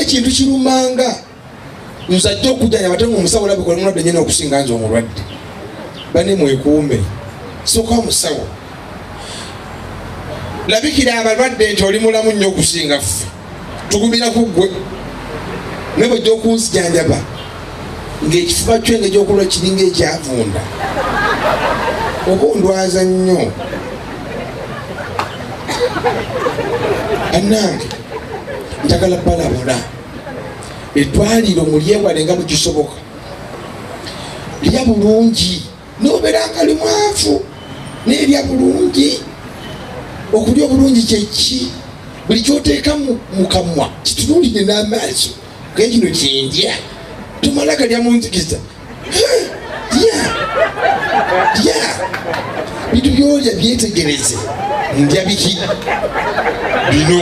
wali kintu kirumanga nze ajja okujjanya batenga omusawo olabika oli mulwadde nyina okusinga nze omulwadde bane mwekuume soka omusawo labikira abalwadde nti oli mulamu nnyo okusinga ffe tugumira ku ggwe ne bw'ojja okunzijanjaba ng'ekifuba kyo engeri gy'okulwa kiringa ekyavunda oba ondwaza nnyo annange njagala balabula eddwaliro mulyewale nga mukisoboka lya bulungi nobeera nga limwavu n'erya bulungi okulya obulungi kyeki buli kyoteeka mu kamwa kitunuulire n'amaaso gaye kino kyendya tomala galya mu nzikiza lya bintu byolya byetegereze ndya biki bino